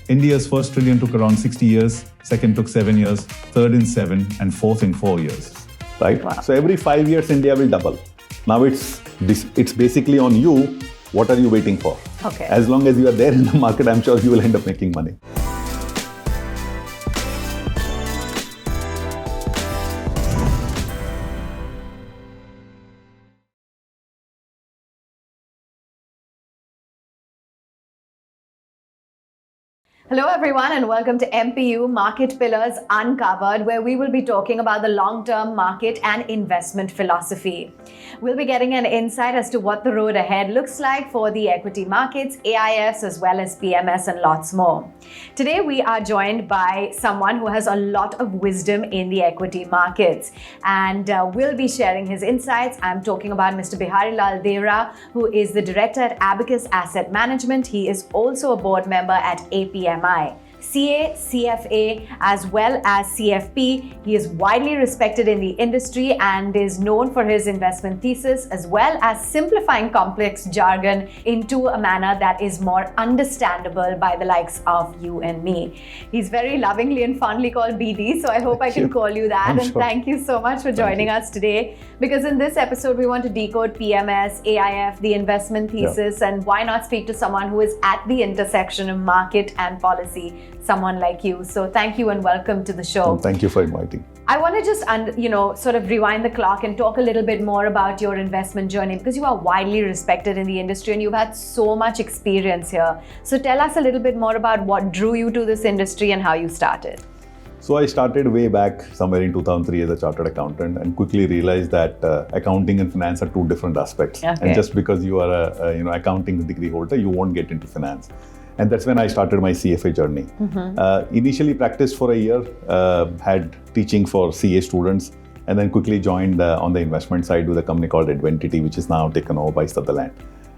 India's first trillion took around 60 years, second took 7 years, third in 7, and fourth in 4 years. Right? Wow. So every 5 years, India will double. Now it's basically on you. What are you waiting for? Okay. As long as you are there in the market, I'm sure you will end up making money. Hello everyone and welcome to MPU Market Pillars Uncovered, where we will be talking about the long-term market and investment philosophy. We'll be getting an insight as to what the road ahead looks like for the equity markets, AIFs, as well as PMS and lots more. Today we are joined by someone who has a lot of wisdom in the equity markets and will be sharing his insights. I'm talking about Mr. Biharilal Deora, who is the director at Abakkus Asset Management. He is also a board member at PMS. CA, CFA, as well as CFP. He is widely respected in the industry and is known for his investment thesis as well as simplifying complex jargon into a manner that is more understandable by the likes of you and me. He's very lovingly and fondly called BD, so I hope I can call you that. And thank you so much for joining us today, because in this episode we want to decode PMS, AIF, the investment thesis, and why not speak to someone who is at the intersection of market and policy, someone like you. So thank you and welcome to the show. And thank you for inviting. I want to just sort of rewind the clock and talk a little bit more about your investment journey, because you are widely respected in the industry and you've had so much experience here. So tell us a little bit more about what drew you to this industry and how you started. So I started way back somewhere in 2003 as a chartered accountant and quickly realized that accounting and finance are two different aspects. Okay. And just because you are a accounting degree holder, you won't get into finance. And that's when I started my CFA journey. Initially practiced for a year, had teaching for CA students, and then quickly joined on the investment side with a company called Adventity, which is now taken over by Sutherland.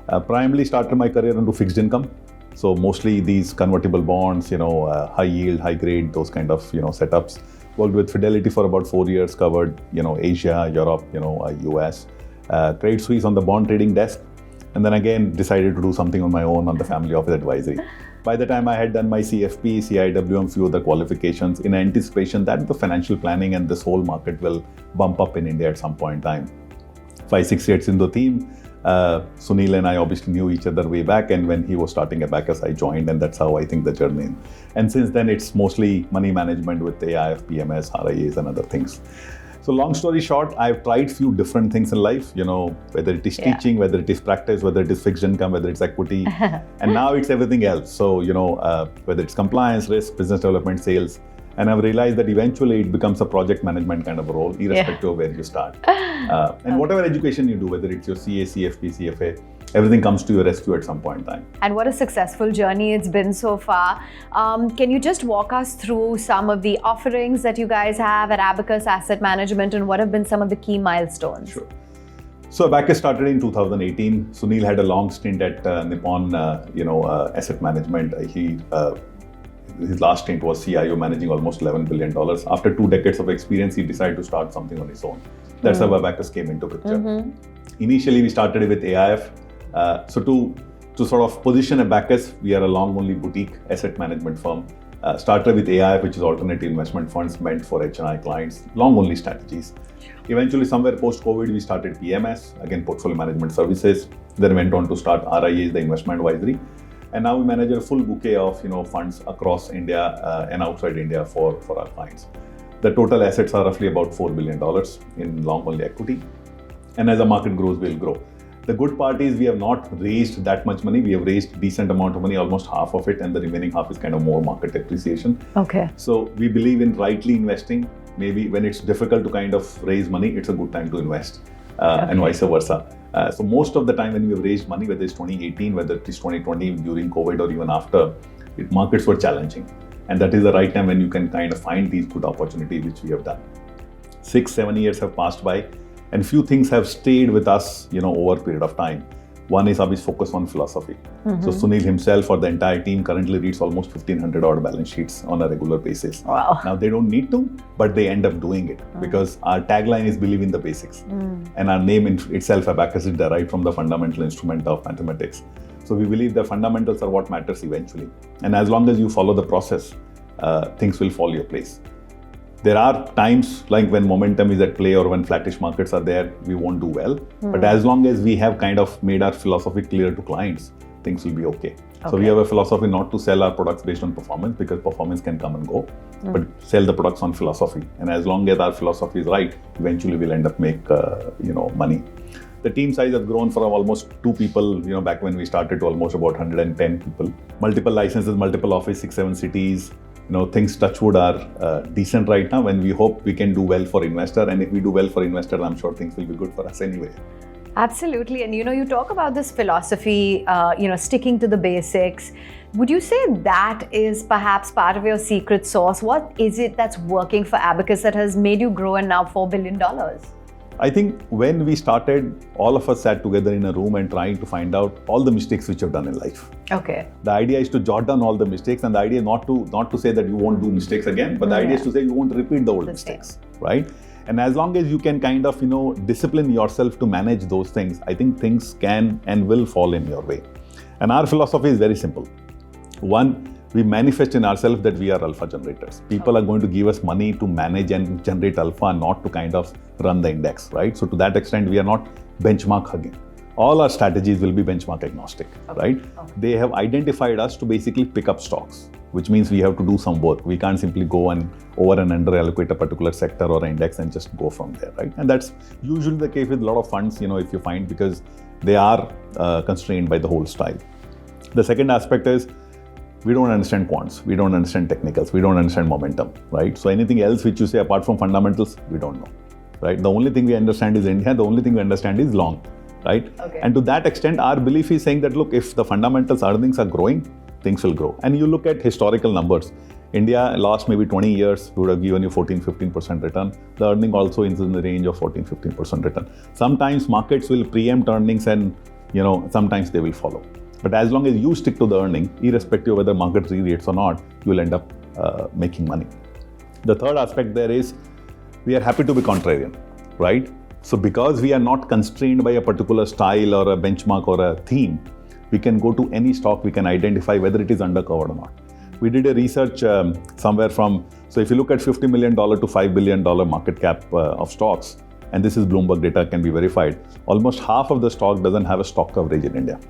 Primarily started my career into fixed income. So mostly these convertible bonds, high yield, high grade, those kind of, setups. Worked with Fidelity for about 4 years, covered, Asia, Europe, US. Credit Suisse on the bond trading desk. And then again, decided to do something on my own on the family office advisory. By the time I had done my CFP, CIWM, few other qualifications in anticipation that the financial planning and this whole market will bump up in India at some point in time. 5-6 years in the team, Sunil and I obviously knew each other way back, and when he was starting Abakkus, I joined, and that's how I think the journey. And since then, it's mostly money management with AIF, PMS, RIAs, and other things. So long story short, I've tried few different things in life, whether it is teaching, whether it is practice, whether it is fixed income, whether it's equity, and now it's everything else. So, whether it's compliance, risk, business development, sales, and I've realized that eventually it becomes a project management kind of a role, irrespective of where you start. And whatever education you do, whether it's your CA, CFP, CFA, everything comes to your rescue at some point in time. And what a successful journey it's been so far. Can you just walk us through some of the offerings that you guys have at Abakkus Asset Management, and what have been some of the key milestones? Sure. So Abakkus started in 2018. Sunil had a long stint at Nippon, Asset Management. His last stint was CIO, managing almost $11 billion. After 2 decades of experience, he decided to start something on his own. That's how Abakkus came into picture. Initially, we started with AIF. So to sort of position Abakkus, we are a long-only boutique asset management firm. Started with AIF, which is alternative investment funds meant for HNI clients, long-only strategies. Eventually, somewhere post-COVID, we started PMS, again, portfolio management services. Then went on to start RIAs, the investment advisory. And now we manage a full bouquet of funds across India and outside India for our clients. The total assets are roughly about $4 billion in long-only equity. And as the market grows, we'll grow. The good part is we have not raised that much money. We have raised decent amount of money, almost half of it, and the remaining half is kind of more market appreciation. Okay. So we believe in rightly investing. Maybe when it's difficult to kind of raise money, it's a good time to invest, and vice versa. So most of the time when we have raised money, whether it's 2018, whether it is 2020 during COVID or even after, markets were challenging. And that is the right time when you can kind of find these good opportunities, which we have done. 6-7 years have passed by. And few things have stayed with us, over a period of time. One is obviously focus on philosophy. So Sunil himself or the entire team currently reads almost 1,500 odd balance sheets on a regular basis. Wow. Now they don't need to, but they end up doing it because our tagline is believe in the basics. And our name itself, Abakkus, is derived from the fundamental instrument of mathematics. So we believe the fundamentals are what matters eventually. And as long as you follow the process, things will fall your place. There are times like when momentum is at play or when flattish markets are there, we won't do well. But as long as we have kind of made our philosophy clear to clients, things will be okay. So we have a philosophy not to sell our products based on performance, because performance can come and go, but sell the products on philosophy. And as long as our philosophy is right, eventually we'll end up make money. The team size has grown from almost 2 people, back when we started, to almost about 110 people. Multiple licenses, multiple office, 6-7 cities. Things touch wood are decent right now, and we hope we can do well for investor. And if we do well for investor, I'm sure things will be good for us anyway. Absolutely. And you talk about this philosophy, sticking to the basics. Would you say that is perhaps part of your secret sauce? What is it that's working for Abakkus that has made you grow and now $4 billion? I think when we started, all of us sat together in a room and trying to find out all the mistakes which you've done in life. Okay. The idea is to jot down all the mistakes, and the idea is not to say that you won't do mistakes again, but the idea is to say you won't repeat the old mistakes, right? And as long as you can kind of, discipline yourself to manage those things, I think things can and will fall in your way. And our philosophy is very simple. One, we manifest in ourselves that we are alpha generators. People are going to give us money to manage and generate alpha, not to kind of run the index, right? So to that extent, we are not benchmark hugging. All our strategies will be benchmark agnostic, right? They have identified us to basically pick up stocks, which means we have to do some work. We can't simply go and over and under allocate a particular sector or index and just go from there, right? And that's usually the case with a lot of funds, if you find, because they are constrained by the whole style. The second aspect is, we don't understand quants, we don't understand technicals, we don't understand momentum, right? So anything else which you say apart from fundamentals, we don't know, right? The only thing we understand is India, the only thing we understand is long, right? Okay. And to that extent, our belief is saying that, look, if the fundamentals earnings are growing, things will grow. And you look at historical numbers, India last maybe 20 years would have given you 14-15% return. The earning also is in the range of 14-15% return. Sometimes markets will preempt earnings and, sometimes they will follow. But as long as you stick to the earning, irrespective of whether market re-rates or not, you will end up making money. The third aspect there is, we are happy to be contrarian, right? So because we are not constrained by a particular style or a benchmark or a theme, we can go to any stock, we can identify whether it is undercovered or not. We did a research somewhere from, so if you look at $50 million to $5 billion market cap of stocks, and this is Bloomberg data, can be verified, almost half of the stock doesn't have a stock coverage in India.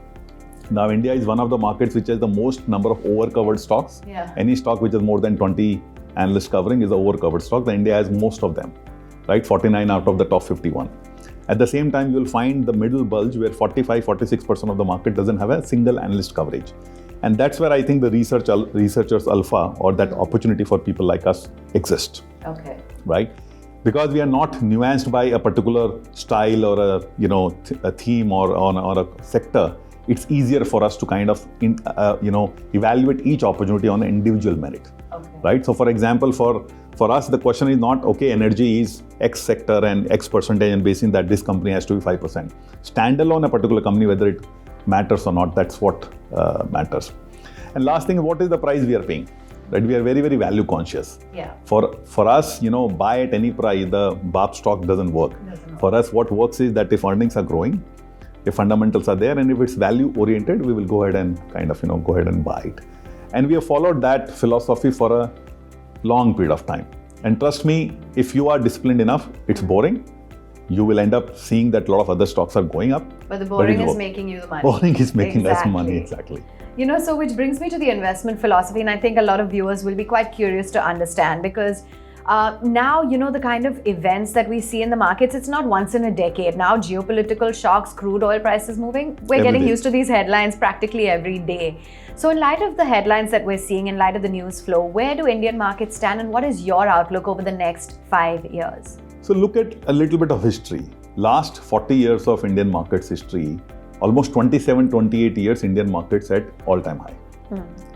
Now, India is one of the markets which has the most number of over-covered stocks. Yeah. Any stock which has more than 20 analysts covering is an over-covered stock. The India has most of them, right? 49 out of the top 51. At the same time, you'll find the middle bulge where 45-46% of the market doesn't have a single analyst coverage. And that's where I think the researchers alpha, or that opportunity for people like us, exists. Okay. Right? Because we are not nuanced by a particular style or a theme or a sector. It's easier for us to kind of, evaluate each opportunity on an individual merit, right? So for example, for us, the question is not, okay, energy is X sector and X percentage, and based on that, this company has to be 5%. Standalone a particular company, whether it matters or not, that's what matters. And last thing, what is the price we are paying? Right? We are very, very value conscious. Yeah. For us, buy at any price, the BAP stock doesn't work. For us, what works is that if earnings are growing, if fundamentals are there, and if it's value oriented, we will go ahead and kind of, go ahead and buy it. And we have followed that philosophy for a long period of time. And trust me, if you are disciplined enough, it's boring. You will end up seeing that a lot of other stocks are going up. But the boring is making you the money. Boring is making us money, exactly. So which brings me to the investment philosophy, and I think a lot of viewers will be quite curious to understand, because now, the kind of events that we see in the markets, it's not once in a decade. Now, geopolitical shocks, crude oil prices moving, we're getting used to these headlines practically every day. So in light of the headlines that we're seeing, in light of the news flow, where do Indian markets stand, and what is your outlook over the next 5 years? So look at a little bit of history. Last 40 years of Indian markets history, almost 27-28 years Indian markets at all-time high.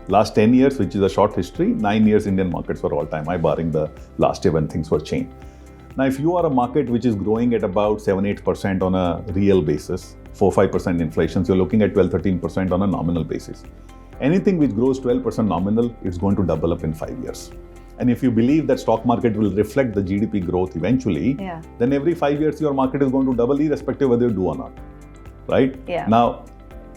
Last 10 years, which is a short history, 9 years Indian markets were all-time high, barring the last year when things were changed. Now, if you are a market which is growing at about 7-8% on a real basis, 4-5% inflation, so you're looking at 12-13% on a nominal basis. Anything which grows 12% nominal, it's going to double up in 5 years. And if you believe that stock market will reflect the GDP growth eventually, then every 5 years your market is going to double irrespective of whether you do or not, right? Yeah. Now,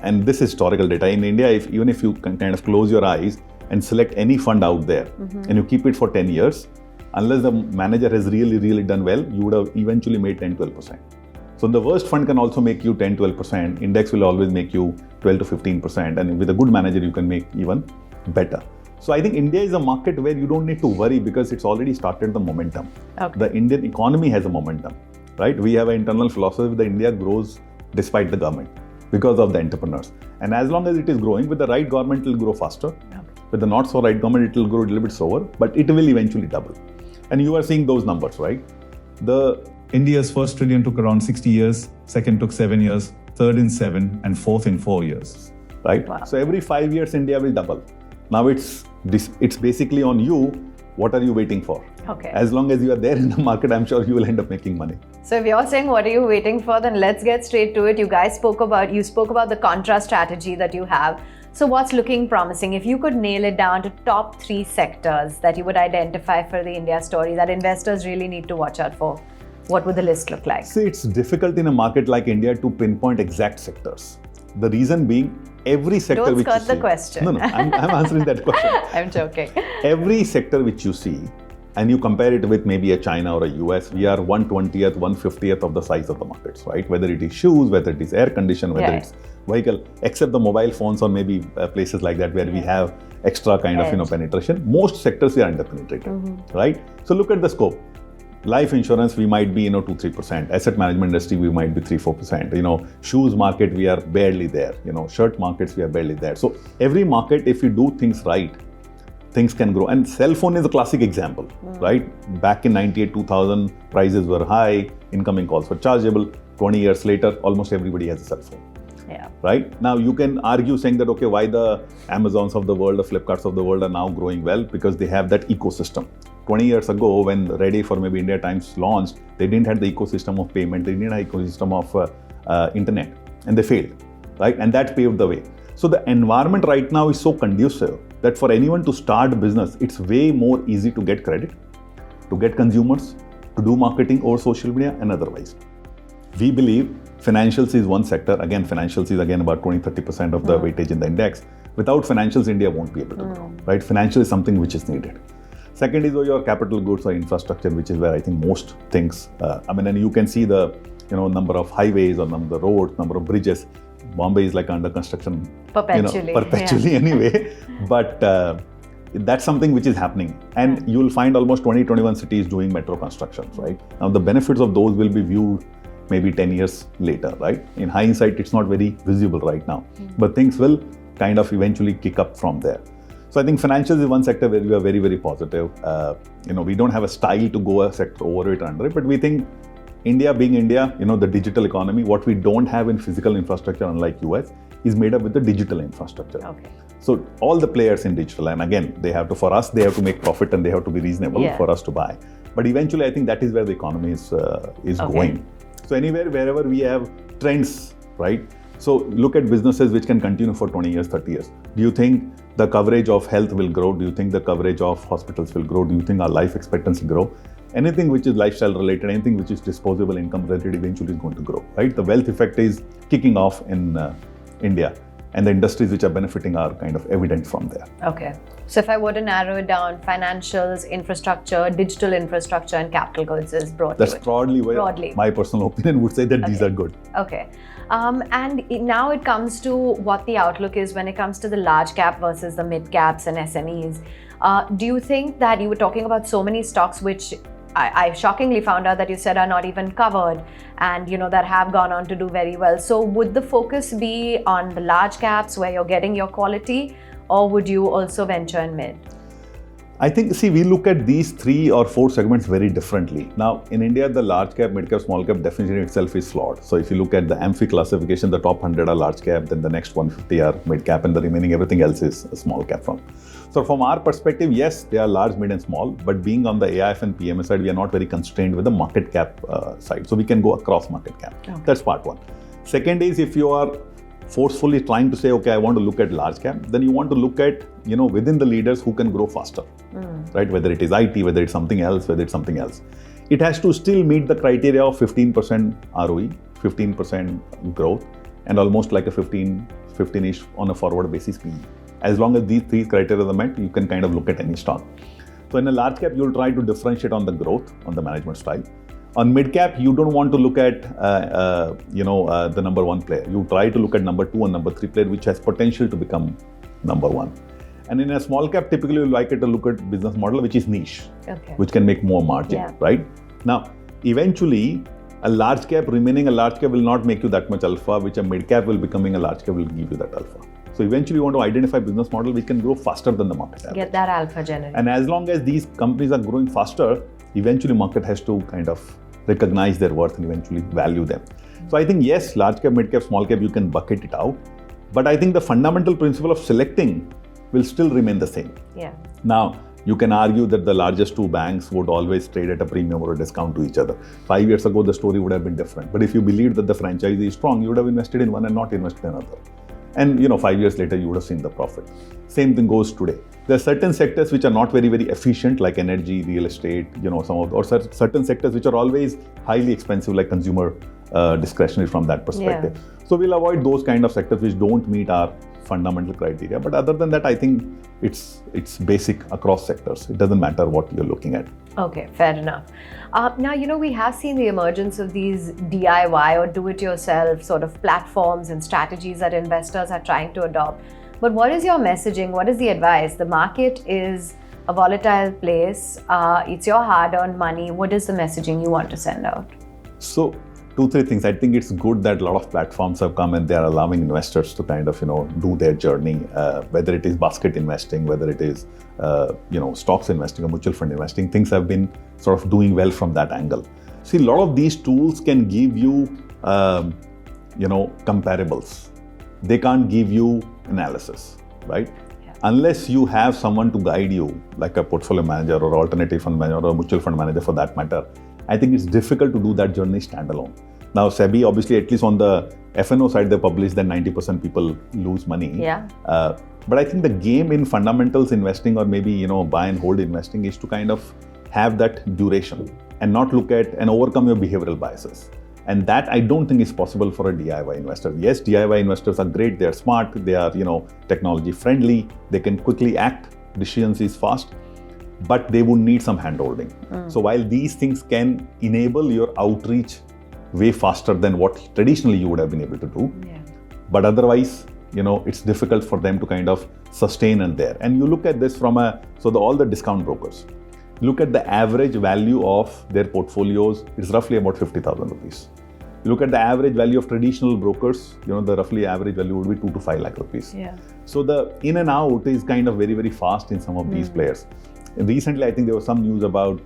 and this is historical data, in India, even if you can kind of close your eyes and select any fund out there and you keep it for 10 years, unless the manager has really done well, you would have eventually made 10-12%. So the worst fund can also make you 10-12%. Index will always make you 12 to 15%. And with a good manager, you can make even better. So I think India is a market where you don't need to worry because it's already started the momentum. Okay. The Indian economy has a momentum, right? We have an internal philosophy that India grows despite the government because of the entrepreneurs. And as long as it is growing, with the right government, it will grow faster. Okay. With the not so right government, it will grow a little bit slower, but it will eventually double. And you are seeing those numbers, right? India's first trillion took around 60 years, second took 7 years, third in 7, and fourth in 4 years. Right? Wow. So every 5 years, India will double. Now it's basically on you. What are you waiting for? Okay. As long as you are there in the market, I'm sure you will end up making money. So if you're saying what are you waiting for, then let's get straight to it. You spoke about the contra strategy that you have. So what's looking promising? If you could nail it down to top 3 sectors that you would identify for the India story that investors really need to watch out for, what would the list look like? See, it's difficult in a market like India to pinpoint exact sectors. The reason being, every sector Don't which you see... skirt the question. No, I'm answering that question. I'm joking. Every sector which you see, and you compare it with maybe a China or a US, we are 1/20th, 1/50th of the size of the markets, right? Whether it is shoes, whether it is air condition, whether it's vehicle, except the mobile phones or maybe places like that where we have extra kind of penetration. Most sectors we are under-penetrated, right? So look at the scope. Life insurance, we might be 2-3%. Asset management industry, we might be 3-4%. Shoes market, we are barely there. Shirt markets, we are barely there. So every market, if you do things right, things can grow. And cell phone is a classic example, right? Back in 98, 2000, prices were high, incoming calls were chargeable. 20 years later, almost everybody has a cell phone. Yeah. Right? Now you can argue saying that, okay, why the Amazons of the world, the Flipkarts of the world are now growing well? Because they have that ecosystem. 20 years ago, when Ready for maybe India Times launched, they didn't have the ecosystem of payment, they didn't have the ecosystem of internet, and they failed, right? And that paved the way. So the environment right now is so conducive that for anyone to start a business, it's way more easy to get credit, to get consumers, to do marketing over social media and otherwise. We believe financials is one sector. Again, financials is about 20-30% of the weightage in the index. Without financials, India won't be able to grow, right? Financial is something which is needed. Second is your capital goods or infrastructure, which is where I think most things, and you can see the number of highways or number of roads, number of bridges. Bombay is like under construction perpetually anyway. But that's something which is happening. And you will find almost 20-21 cities doing metro constructions, right? Now the benefits of those will be viewed maybe 10 years later, right? In hindsight, it's not very visible right now, but things will kind of eventually kick up from there. So I think financials is one sector where we are very, very positive. We don't have a style to go a sector over it, under it, but we think India being India, the digital economy, what we don't have in physical infrastructure, unlike US, is made up with the digital infrastructure. Okay. So all the players in digital, and again, they have to make profit and they have to be reasonable for us to buy. But eventually, I think that is where the economy is going. So anywhere, wherever we have trends, right? So look at businesses which can continue for 20 years, 30 years. Do you think the coverage of health will grow? Do you think the coverage of hospitals will grow? Do you think our life expectancy grow? Anything which is lifestyle related, anything which is disposable income related eventually is going to grow, right? The wealth effect is kicking off in India, and the industries which are benefiting are kind of evident from there. Okay. So if I were to narrow it down, financials, infrastructure, digital infrastructure, and capital goods is broadly. That's broadly my personal opinion would say that these are good. Okay. And now it comes to what the outlook is when it comes to the large cap versus the mid caps and SMEs. Do you think that you were talking about so many stocks which I shockingly found out that you said are not even covered and that have gone on to do very well. So would the focus be on the large caps where you're getting your quality, or would you also venture in mid? I think, we look at these 3 or 4 segments very differently. Now, in India, the large cap, mid cap, small cap definition itself is flawed. So if you look at the AMFI classification, the top 100 are large cap, then the next 150 are mid cap, and the remaining everything else is a small cap from. So from our perspective, yes, they are large, mid and small, but being on the AIF and PMS side, we are not very constrained with the market cap side. So we can go across market cap. Okay. That's part one. Second is, if you are forcefully trying to say, okay, I want to look at large cap, then you want to look at, within the leaders who can grow faster, right? Whether it is IT, whether it's something else, It has to still meet the criteria of 15% ROE, 15% growth, and almost like a 15 15-ish on a forward basis PE. As long as these three criteria are met, you can kind of look at any stock. So in a large cap, you'll try to differentiate on the growth, on the management style. On mid cap, you don't want to look at the number one player. You try to look at number two and number three player, which has potential to become number one. And in a small cap, typically you like it to look at business model which is niche, which can make more margin, right? Now, eventually, a large cap remaining a large cap will not make you that much alpha, which a mid cap will becoming a large cap will give you that alpha. So eventually you want to identify business model which can grow faster than the market average. Get that alpha generate. And as long as these companies are growing faster, eventually market has to kind of recognize their worth and eventually value them. So I think yes, large cap, mid cap, small cap, you can bucket it out. But I think the fundamental principle of selecting will still remain the same. Yeah. Now, you can argue that the largest two banks would always trade at a premium or a discount to each other. 5 years ago, the story would have been different. But if you believed that the franchise is strong, you would have invested in one and not invested in another. And 5 years later, you would have seen the profit. Same thing goes today. There are certain sectors which are not very, very efficient, like energy, real estate, certain sectors which are always highly expensive, like consumer discretionary from that perspective. Yeah. So we'll avoid those kind of sectors which don't meet our fundamental criteria. But other than that, I think it's basic across sectors. It doesn't matter what you're looking at. Okay, fair enough. Now, we have seen the emergence of these DIY or do-it-yourself sort of platforms and strategies that investors are trying to adopt. But what is your messaging? What is the advice? The market is a volatile place. It's your hard-earned money. What is the messaging you want to send out? So, 2-3 things. I think it's good that a lot of platforms have come and they are allowing investors to kind of, do their journey, whether it is basket investing, whether it is, stocks investing or mutual fund investing. Things have been sort of doing well from that angle. See, a lot of these tools can give you, comparables. They can't give you analysis, right? Yeah. Unless you have someone to guide you, like a portfolio manager or alternative fund manager or a mutual fund manager for that matter, I think it's difficult to do that journey standalone. Now, SEBI, obviously, at least on the F&O side, they publish that 90% people lose money. Yeah. But I think the game in fundamentals investing or maybe, buy and hold investing is to kind of have that duration and not look at and overcome your behavioral biases. And that I don't think is possible for a DIY investor. Yes, DIY investors are great. They are smart. They are, technology friendly. They can quickly act. Decisions is fast. But they would need some handholding. So while these things can enable your outreach way faster than what traditionally you would have been able to do, but otherwise, it's difficult for them to kind of sustain and there. And you look at this from all the discount brokers, look at the average value of their portfolios, it's roughly about 50,000 rupees. You look at the average value of traditional brokers, the roughly average value would be 2 to 5 lakh rupees. Yeah. So the in and out is kind of very, very fast in some of these players. Recently, I think there was some news about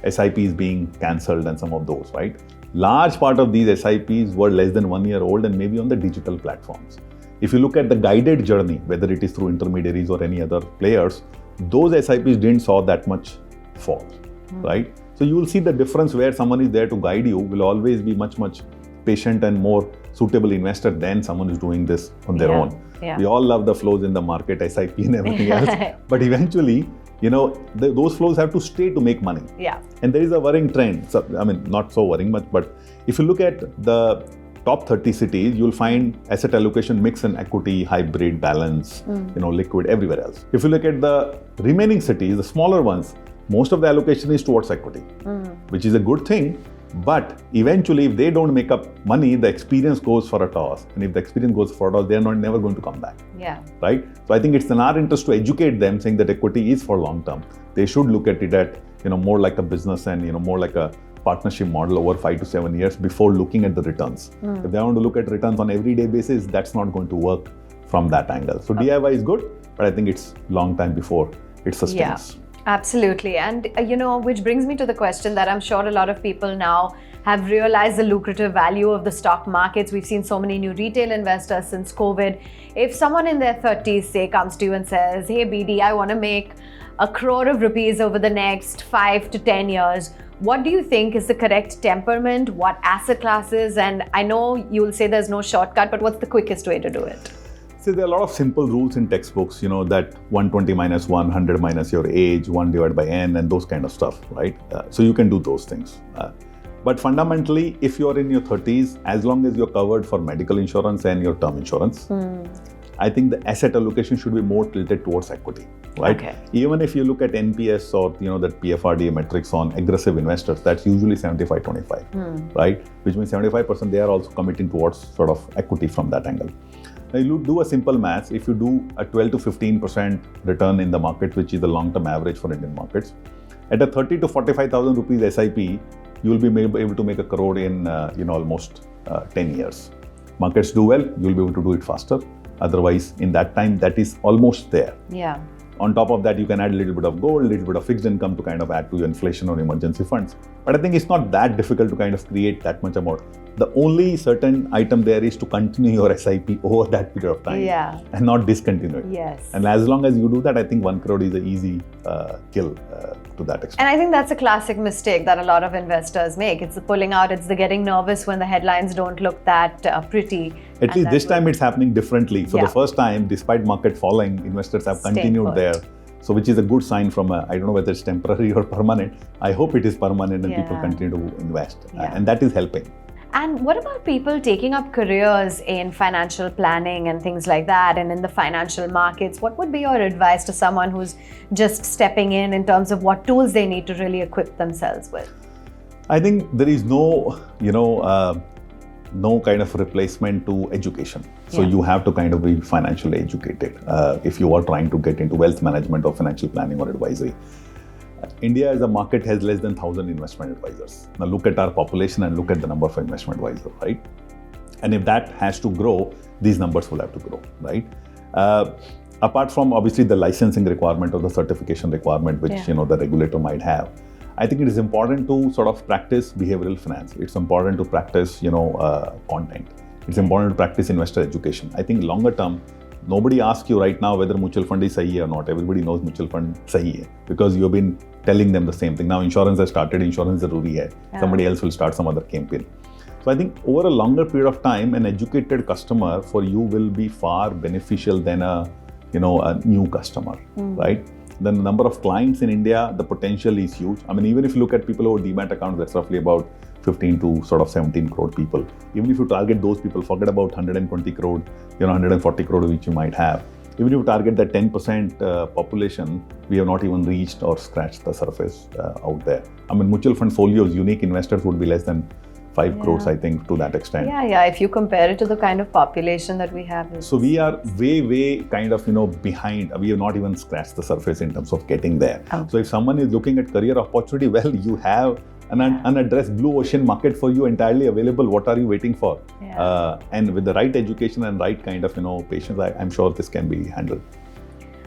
SIPs being cancelled and some of those, right? Large part of these SIPs were less than 1 year old and maybe on the digital platforms. If you look at the guided journey, whether it is through intermediaries or any other players, those SIPs didn't saw that much fall, right? So you will see the difference where someone is there to guide you will always be much, much patient and more suitable investor than someone who's doing this on their own. Yeah. We all love the flows in the market, SIP and everything else, but eventually, those flows have to stay to make money. Yeah. And there is a worrying trend. So, not so worrying much, but if you look at the top 30 cities, you'll find asset allocation mix and equity, hybrid, balance, liquid, everywhere else. If you look at the remaining cities, the smaller ones, most of the allocation is towards equity, which is a good thing. But eventually, if they don't make up money, the experience goes for a toss. And if the experience goes for a toss, they're never going to come back. Yeah. Right? So I think it's in our interest to educate them, saying that equity is for long term. They should look at it at, more like a business and, more like a partnership model over 5 to 7 years before looking at the returns. If they want to look at returns on everyday basis, that's not going to work from that angle. So DIY is good, but I think it's long time before it sustains. Yeah. Absolutely. And, which brings me to the question that I'm sure a lot of people now have realized the lucrative value of the stock markets. We've seen so many new retail investors since COVID. If someone in their 30s, say, comes to you and says, hey, BD, I want to make 1 crore of rupees over the next 5 to 10 years, what do you think is the correct temperament? What asset classes? And I know you'll say there's no shortcut, but what's the quickest way to do it? See, there are a lot of simple rules in textbooks, that 120 minus 1, 100 minus your age, 1 divided by n, and those kind of stuff, right? So you can do those things. But fundamentally, if you're in your 30s, as long as you're covered for medical insurance and your term insurance, I think the asset allocation should be more tilted towards equity, right? Okay. Even if you look at NPS or that PFRDA metrics on aggressive investors, that's usually 75-25, right? Which means 75% they are also committing towards sort of equity from that angle. Now you do a simple math. If you do a 12 to 15% return in the market, which is the long-term average for Indian markets, at a 30 to 45,000 rupees SIP, you will be able to make a crore in almost 10 years. Markets do well, you will be able to do it faster. Otherwise, in that time, that is almost there. Yeah. On top of that, you can add a little bit of gold, a little bit of fixed income to kind of add to your inflation or emergency funds. But I think it's not that difficult to kind of create that much amount. The only certain item there is to continue your SIP over that period of time and not discontinue it. Yes. And as long as you do that, I think 1 crore is an easy kill to that extent. And I think that's a classic mistake that a lot of investors make. It's the pulling out, it's the getting nervous when the headlines don't look that pretty. At least this time it's happening differently. So the first time, despite market falling, investors have continued there. So which is a good sign from I don't know whether it's temporary or permanent. I hope it is permanent and people continue to invest. And that is helping. And what about people taking up careers in financial planning and things like that and in the financial markets? What would be your advice to someone who's just stepping in terms of what tools they need to really equip themselves with? I think there is no kind of replacement to education. So you have to kind of be financially educated if you are trying to get into wealth management or financial planning or advisory. India as a market has less than 1,000 investment advisors. Now look at our population and look at the number of investment advisors, right? And if that has to grow, these numbers will have to grow, right? Apart from obviously the licensing requirement or the certification requirement, which the regulator might have, I think it is important to sort of practice behavioral finance. It's important to practice, content. It's important to practice investor education. I think longer term, nobody asks you right now whether mutual fund is sahi or not. Everybody knows mutual fund sahi hai because you've been telling them the same thing. Now insurance has started, insurance zaruri hai. Somebody else will start some other campaign. So I think over a longer period of time, an educated customer for you will be far beneficial than a new customer, right? The number of clients in India, the potential is huge. I mean, even if you look at people who have Demat accounts, that's roughly about 15 to sort of 17 crore people. Even if you target those people, forget about 120 crore, 140 crore which you might have. Even if you target that 10% population, we have not even reached or scratched the surface out there. I mean, mutual fund folios, unique investors would be less than 5 crores, I think, to that extent. If you compare it to the kind of population that we have. So we are way kind of, behind. We have not even scratched the surface in terms of getting there. So if someone is looking at career opportunity, well, you have an unaddressed blue ocean market for you entirely available. What are you waiting for? And with the right education and right kind of, patience, I'm sure this can be handled.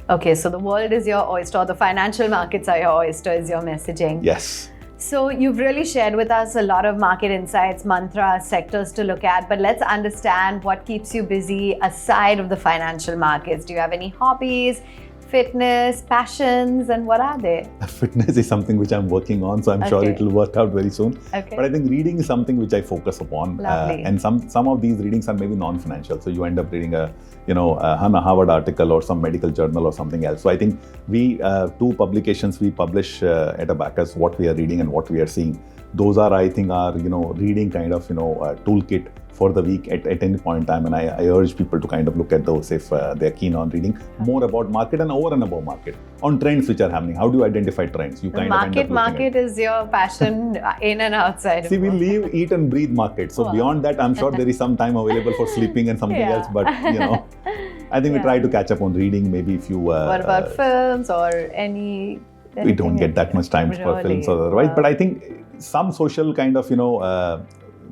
Okay, so the world is your oyster, the financial markets are your oyster, is your messaging. Yes. So you've really shared with us a lot of market insights, mantras, sectors to look at, but let's understand what keeps you busy aside of the financial markets. Do you have any hobbies, fitness, passions, and what are they? Fitness is something which I'm working on, so I'm sure it will work out very soon. But I think reading is something which I focus upon. And some of these readings are maybe non-financial. So you end up reading a Harvard article or some medical journal or something else. So I think we, 2 publications we publish at Abakkus, what we are reading and what we are seeing. Those are, I think, our, reading kind of, toolkit for the week at any point in time. And I urge people to kind of look at those if they're keen on reading more about market and over and above market, on trends which are happening. How do you identify trends? You kind of end up market is your passion in and outside. See, we live, eat and breathe market. So beyond that, I'm sure there is some time available for sleeping and something else. But, I think we try to catch up on reading. Maybe if you... what about films or any... We don't get that much time for films or otherwise. But I think some social kind of,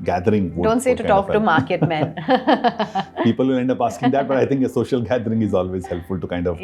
gathering. Don't say to talk to market men. People will end up asking that, but I think a social gathering is always helpful to kind of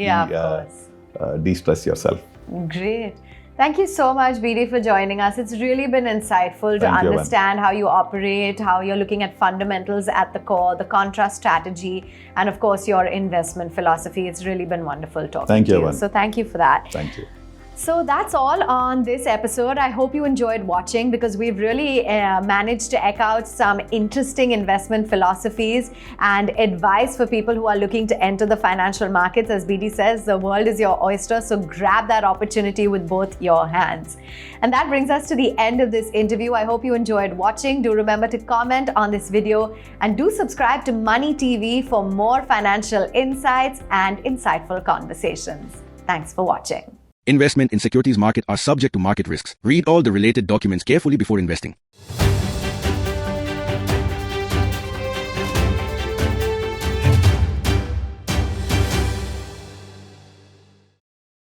de-stress yourself. Great. Thank you so much, BD, for joining us. It's really been insightful to understand how you operate, how you're looking at fundamentals at the core, the contrast strategy, and of course, your investment philosophy. It's really been wonderful talking to you. Evan. So thank you for that. Thank you. So that's all on this episode. I hope you enjoyed watching because we've really managed to echo out some interesting investment philosophies and advice for people who are looking to enter the financial markets. As BD says, the world is your oyster, so grab that opportunity with both your hands. And that brings us to the end of this interview. I hope you enjoyed watching. Do remember to comment on this video and do subscribe to Money TV for more financial insights and insightful conversations. Thanks for watching. Investment in securities market are subject to market risks. Read all the related documents carefully before investing.